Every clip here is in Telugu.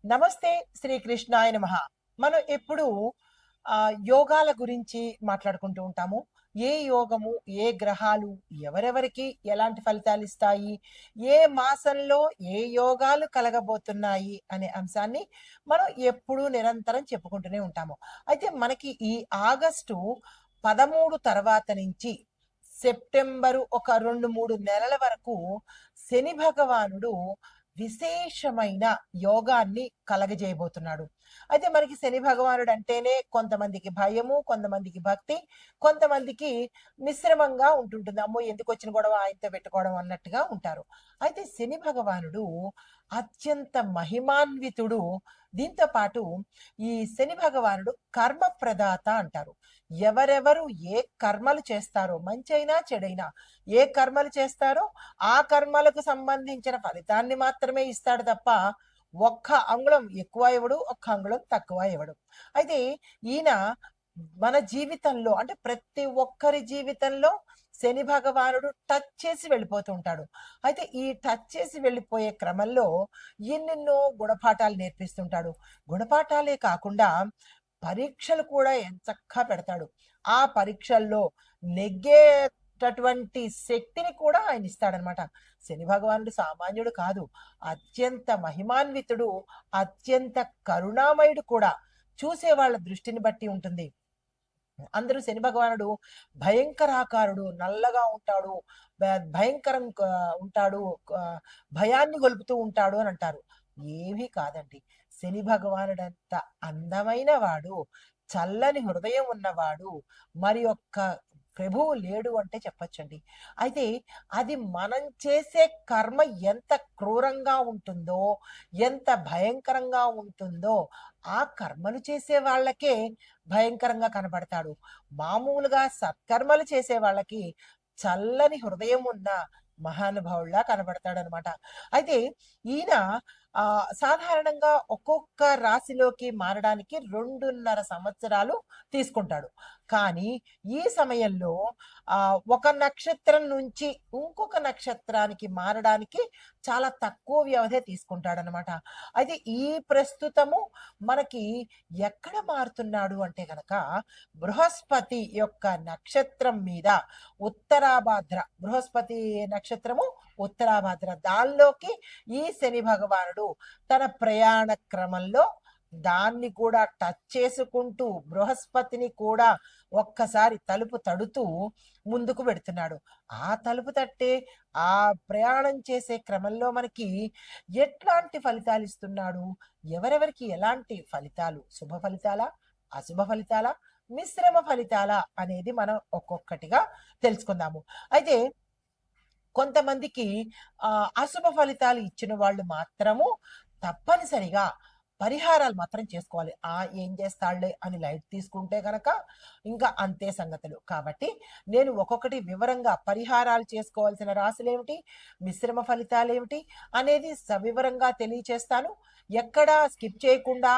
నమస్తే శ్రీకృష్ణాయ నమః. మనం ఎప్పుడు యోగాల గురించి మాట్లాడుకుంటూ ఉంటాము. ఏ యోగము, ఏ గ్రహాలు ఎవరెవరికి ఎలాంటి ఫలితాలు ఇస్తాయి, ఏ మాసంలో ఏ యోగాలు కలగబోతున్నాయి అనే అంశాన్ని మనం ఎప్పుడూ నిరంతరం చెప్పుకుంటూనే ఉంటాము. అయితే మనకి ఈ ఆగస్టు 13 తర్వాత నుంచి సెప్టెంబరు ఒక 2, 3 నెలల వరకు శని భగవానుడు విశేషమైన యోగాన్ని కలగజేయబోతున్నాడు. అయితే మనకి శని భగవానుడు అంటేనే కొంతమందికి భయము, కొంతమందికి భక్తి, కొంతమందికి మిశ్రమంగా ఉంటుంటుంది. అమ్మో! ఎందుకొచ్చిన గొడవ ఆయనతో పెట్టుకోవడం అన్నట్టుగా ఉంటారు. అయితే శని భగవానుడు అత్యంత మహిమాన్వితుడు. దీంతో పాటు ఈ శని భగవానుడు కర్మ ప్రదాత అంటారు. ఎవరెవరు ఏ కర్మలు చేస్తారో, మంచైనా చెడైనా ఏ కర్మలు చేస్తారో ఆ కర్మలకు సంబంధించిన ఫలితాన్ని మాత్రమే ఇస్తాడు తప్ప ఒక్క అంగుళం ఎక్కువ ఇవ్వడు, ఒక్క అంగుళం తక్కువ ఇవ్వడు. అయితే ఈయన మన జీవితంలో అంటే ప్రతి ఒక్కరి జీవితంలో శని భగవానుడు టచ్ చేసి వెళ్ళిపోతూ ఉంటాడు. అయితే ఈ టచ్ చేసి వెళ్ళిపోయే క్రమంలో ఎన్నెన్నో గుణపాఠాలు నేర్పిస్తుంటాడు. గుణపాఠాలే కాకుండా పరీక్షలు కూడా ఎంచక్కా పెడతాడు. ఆ పరీక్షల్లో నెగ్గేటటువంటి శక్తిని కూడా ఆయన ఇస్తాడనమాట. శని భగవానుడు సామాన్యుడు కాదు. అత్యంత మహిమాన్వితుడు, అత్యంత కరుణామయుడు కూడా. చూసే వాళ్ళ దృష్టిని బట్టి ఉంటుంది. అందరూ శని భగవానుడు భయంకరాకారుడు, నల్లగా ఉంటాడు, భయంకరం ఉంటాడు, భయాన్ని గొలుపుతూ ఉంటాడు అని అంటారు. ఏమీ కాదండి. శని భగవానుడంత అందమైన వాడు, చల్లని హృదయం ఉన్నవాడు మరి ఒక్క ప్రభువు లేడు అంటే చెప్పొచ్చండి. అయితే అది మనం చేసే కర్మ ఎంత క్రూరంగా ఉంటుందో, ఎంత భయంకరంగా ఉంటుందో ఆ కర్మలు చేసే వాళ్ళకే భయంకరంగా కనబడతాడు. మామూలుగా సత్కర్మలు చేసే వాళ్ళకి చల్లని హృదయం ఉన్న మహానుభావుల్లా కనబడతాడనమాట. అయితే ఈయన సాధారణంగా ఒక్కొక్క రాశిలోకి మారడానికి 2.5 సంవత్సరాలు తీసుకుంటాడు. కానీ ఈ సమయంలో ఒక నక్షత్రం నుంచి ఇంకొక నక్షత్రానికి మారడానికి చాలా తక్కువ వ్యవధే తీసుకుంటాడనమాట. అయితే ఈ ప్రస్తుతము మనకి ఎక్కడ మారుతున్నాడు అంటే గనక బృహస్పతి యొక్క నక్షత్రం మీద ఉత్తరాభాద్ర, బృహస్పతి నక్షత్రము ఉత్తరాభాద్ర దానిలోకి ఈ శని భగవానుడు తన ప్రయాణ క్రమంలో దాన్ని కూడా టచ్ చేసుకుంటూ బృహస్పతిని కూడా ఒక్కసారి తలుపు తడుతూ ముందుకు పెడుతున్నాడు. ఆ తలుపు తట్టే ఆ ప్రయాణం చేసే క్రమంలో మనకి ఎట్లాంటి ఫలితాలు ఇస్తున్నాడు, ఎవరెవరికి ఎలాంటి ఫలితాలు, శుభ ఫలితాలా, అశుభ ఫలితాలా, మిశ్రమ ఫలితాలా అనేది మనం ఒక్కొక్కటిగా తెలుసుకుందాము. అయితే కొంతమందికి అశుభ ఫలితాలు ఇచ్చిన వాళ్ళు మాత్రము తప్పనిసరిగా పరిహారాలు మాత్రం చేసుకోవాలి. ఏం చేస్తాడులే అని లైట్ తీసుకుంటే గనక ఇంకా అంతే సంగతులు. కాబట్టి నేను ఒక్కొక్కటి వివరంగా పరిహారాలు చేసుకోవాల్సిన రాశులేమిటి, మిశ్రమ ఫలితాలేమిటి అనేది సవివరంగా తెలియచేస్తాను. ఎక్కడా స్కిప్ చేయకుండా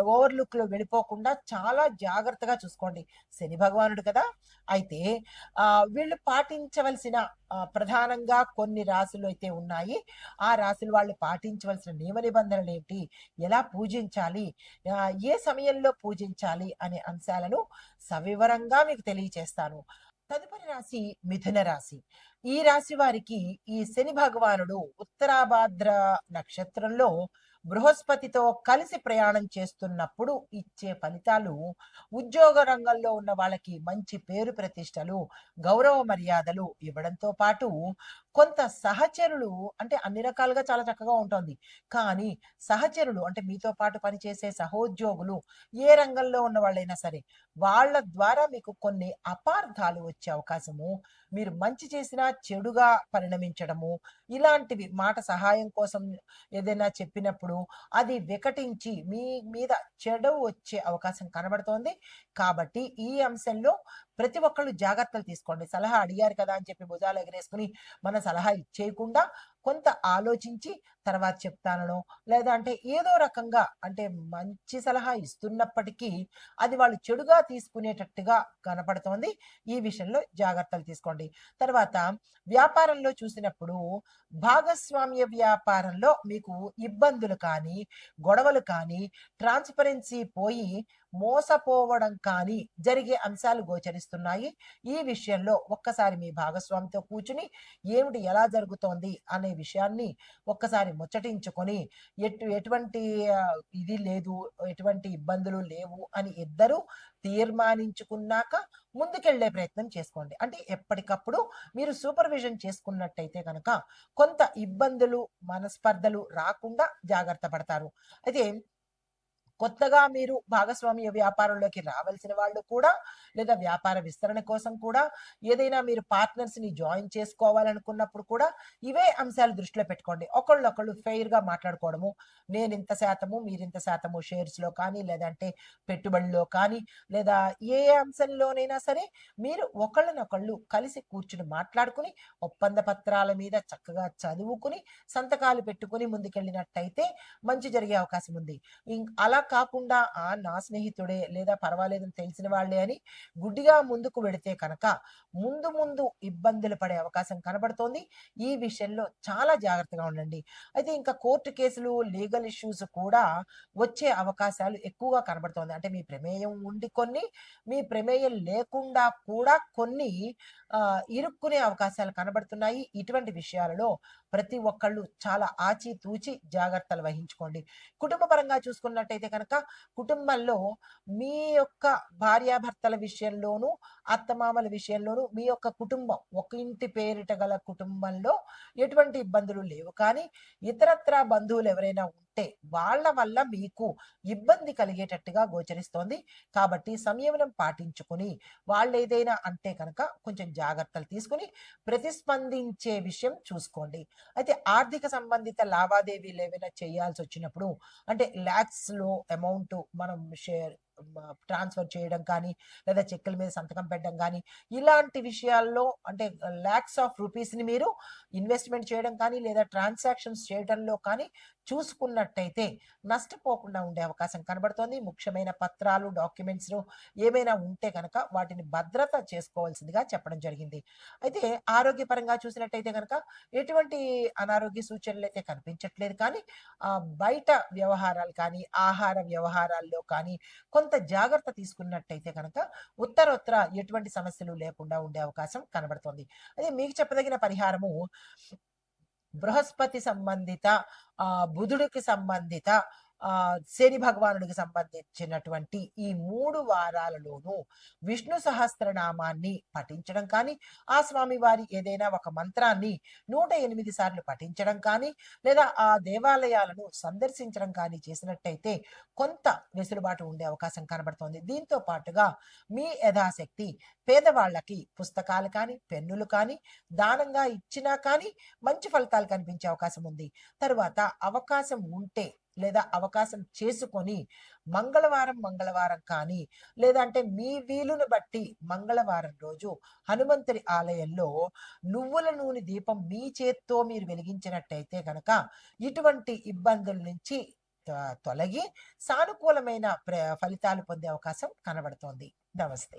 ఓవర్లుక్లో వెళ్ళిపోకుండా చాలా జాగ్రత్తగా చూసుకోండి. శని భగవానుడు కదా. అయితే వీళ్ళు పాటించవలసిన ప్రధానంగా కొన్ని రాశులు అయితే ఉన్నాయి. ఆ రాశులు వాళ్ళు పాటించవలసిన నియమ నిబంధనలు ఏంటి, ఎలా పూజించాలి, ఏ సమయంలో పూజించాలి అనే అంశాలను సవివరంగా మీకు తెలియచేస్తాను. తదుపరి రాశి మిథున రాశి. ఈ రాశి వారికి ఈ శని భగవానుడు ఉత్తరాభాద్ర నక్షత్రంలో బృహస్పతితో కలిసి ప్రయాణం చేస్తున్నప్పుడు ఇచ్చే ఫలితాలు ఉద్యోగ రంగంలో ఉన్న వాళ్ళకి మంచి పేరు ప్రతిష్టలు, గౌరవ మర్యాదలు ఇవ్వడంతో పాటు కొంత సహచరులు అంటే అన్ని రకాలుగా చాలా చక్కగా ఉంటుంది. కానీ సహచరులు అంటే మీతో పాటు పనిచేసే సహోద్యోగులు ఏ రంగంలో ఉన్న వాళ్ళైనా సరే వాళ్ళ ద్వారా మీకు కొన్ని అపార్థాలు వచ్చే అవకాశము, మీరు మంచి చేసినా చెడుగా పరిణమించడము, ఇలాంటివి మాట సహాయం కోసం ఏదైనా చెప్పినప్పుడు అది వికటించి మీ మీద చెడు వచ్చే అవకాశం కనబడుతోంది. కాబట్టి ఈ అంశంలో ప్రతి ఒక్కళ్ళు జాగ్రత్తలు తీసుకోండి. సలహా అడిగారు కదా అని చెప్పి భుజాలు ఎగరేసుకుని మన సలహా ఇచ్చేయకుండా కొంత ఆలోచించి తర్వాత చెప్తానో, లేదా అంటే ఏదో రకంగా అంటే మంచి సలహా ఇస్తున్నప్పటికీ అది వాళ్ళు చెడుగా తీసుకునేటట్టుగా కనపడుతోంది. ఈ విషయంలో జాగ్రత్తలు తీసుకోండి. తర్వాత వ్యాపారంలో చూసినప్పుడు భాగస్వామ్య వ్యాపారంలో మీకు ఇబ్బందులు కానీ, గొడవలు కానీ, ట్రాన్స్‌పరెన్సీ పోయి మోసపోవడం కానీ జరిగే అంశాలు గోచరిస్తున్నాయి. ఈ విషయంలో ఒక్కసారి మీ భాగస్వామితో కూర్చుని ఏమిటి, ఎలా జరుగుతోంది అనే విషయాన్ని ఒక్కసారి ముచ్చటించుకొని ఎటువంటి ఇది లేదు, ఎటువంటి ఇబ్బందులు లేవు అని ఇద్దరూ తీర్మానించుకున్నాక ముందుకెళ్ళే ప్రయత్నం చేసుకోండి. అంటే ఎప్పటికప్పుడు మీరు సూపర్విజన్ చేసుకున్నట్టయితే కనుక కొంత ఇబ్బందులు, మనస్పర్ధలు రాకుండా జాగ్రత్త పడతారు. అయితే కొత్తగా మీరు భాగస్వామ్య వ్యాపారంలోకి రావాల్సిన వాళ్ళు కూడా, లేదా వ్యాపార విస్తరణ కోసం కూడా, ఏదైనా మీరు పార్ట్నర్స్‌ని జాయిన్ చేసుకోవాలనుకున్నప్పుడు కూడా ఇవే అంశాలు దృష్టిలో పెట్టుకోండి. ఒకళ్ళొకళ్ళు ఫెయిర్‌గా మాట్లాడుకోవడము. నేనింత శాతము, మీరింత శాతము షేర్స్‌లో కానీ, లేదంటే పెట్టుబడిలో కానీ, లేదా ఏ అంశంలోనైనా సరే మీరు ఒకళ్ళనొకళ్ళు కలిసి కూర్చుని మాట్లాడుకుని, ఒప్పంద పత్రాల మీద చక్కగా చదువుకుని, సంతకాలు పెట్టుకొని ముందుకెళ్ళినట్టయితే మంచి జరిగే అవకాశం ఉంది. అలా కాకుండా నా స్నేహితుడే లేదా పర్వాలేదని తెలిసిన వాళ్ళే అని గుడ్డిగా ముందుకు వెడితే కనుక ముందు ముందు ఇబ్బందులు పడే అవకాశం కనబడుతోంది. ఈ విషయంలో చాలా జాగ్రత్తగా ఉండండి. అయితే ఇంకా కోర్టు కేసులు, లీగల్ ఇష్యూస్ కూడా వచ్చే అవకాశాలు ఎక్కువగా కనబడుతోంది. అంటే మీ ప్రమేయం ఉండి కొన్ని, మీ ప్రమేయం లేకుండా కూడా కొన్ని ఇరుక్కునే అవకాశాలు కనబడుతున్నాయి. ఇటువంటి విషయాలలో ప్రతి ఒక్కళ్ళు చాలా ఆచితూచి జాగ్రత్తలు వహించుకోండి. కుటుంబ పరంగా చూసుకున్నట్టయితే కనుక కుటుంబంలో మీ యొక్క భార్యాభర్తల విషయంలోనూ, అత్తమామల విషయంలోనూ మీ యొక్క కుటుంబం ఒక ఇంటి పేరిట గల కుటుంబంలో ఎటువంటి ఇబ్బందులు లేవు. కానీ ఇతరత్రా బంధువులు ఎవరైనా ఉంటే వాళ్ళ వల్ల మీకు ఇబ్బంది కలిగేటట్టుగా గోచరిస్తోంది. కాబట్టి సంయమనం పాటించుకుని వాళ్ళేదైనా అంటే కనుక కొంచెం జాగ్రత్తలు తీసుకుని ప్రతిస్పందించే విషయం చూసుకోండి. అయితే ఆర్థిక సంబంధిత లావాదేవీలు ఏవైనా చేయాల్సి వచ్చినప్పుడు, అంటే లాక్స్‌లో అమౌంట్ మనం ట్రాన్స్‌ఫర్ చేయడం కానీ, లేదా చెక్కుల మీద సంతకం పెట్టడం కానీ, ఇలాంటి విషయాల్లో అంటే లాక్స్ ఆఫ్ రూపీస్‌ని మీరు ఇన్వెస్ట్‌మెంట్ చేయడం కానీ, లేదా ట్రాన్సాక్షన్స్ చేయడంలో కానీ చూసుకున్నట్టయితే నష్టపోకుండా ఉండే అవకాశం కనబడుతోంది. ముఖ్యమైన పత్రాలు, డాక్యుమెంట్స్ ఏమైనా ఉంటే కనుక వాటిని భద్రత చేసుకోవాల్సిందిగా చెప్పడం జరిగింది. అయితే ఆరోగ్యపరంగా చూసినట్టయితే కనుక ఎటువంటి అనారోగ్య సూచనలైతే కనిపించట్లేదు. కానీ బయట వ్యవహారాలు కానీ, ఆహార వ్యవహారాల్లో కానీ కొంత జాగ్రత్త తీసుకున్నట్టయితే కనుక ఉత్తరోత్తర ఎటువంటి సమస్యలు లేకుండా ఉండే అవకాశం కనబడుతోంది. అదే మీకు చెప్పదగిన పరిహారము బృహస్పతి సంబంధిత, బుధుడికి సంబంధిత, శని భగవానుడికి సంబంధించినటువంటి ఈ 3 వారాలలోనూ విష్ణు సహస్రనామాన్ని పఠించడం కానీ, ఆ స్వామివారి ఏదైనా ఒక మంత్రాన్ని 108 సార్లు పఠించడం కానీ, లేదా ఆ దేవాలయాలను సందర్శించడం కానీ చేసినట్టయితే కొంత వెసులుబాటు ఉండే అవకాశం కనబడుతోంది. దీంతో పాటుగా మీ యథాశక్తి పేదవాళ్ళకి పుస్తకాలు కానీ, పెన్నులు కానీ దానంగా ఇచ్చినా కానీ మంచి ఫలితాలు కనిపించే అవకాశం ఉంది. తరువాత అవకాశం ఉంటే లేదా అవకాశం చేసుకొని మంగళవారం కానీ, లేదంటే మీ వీలును బట్టి మంగళవారం రోజు హనుమంతుడి ఆలయంలో నువ్వుల నూనె దీపం మీ చేత్తో మీరు వెలిగించినట్టయితే కనుక ఇటువంటి ఇబ్బందుల నుంచి తొలగి సానుకూలమైన ఫలితాలు పొందే అవకాశం కనబడుతోంది. నమస్తే.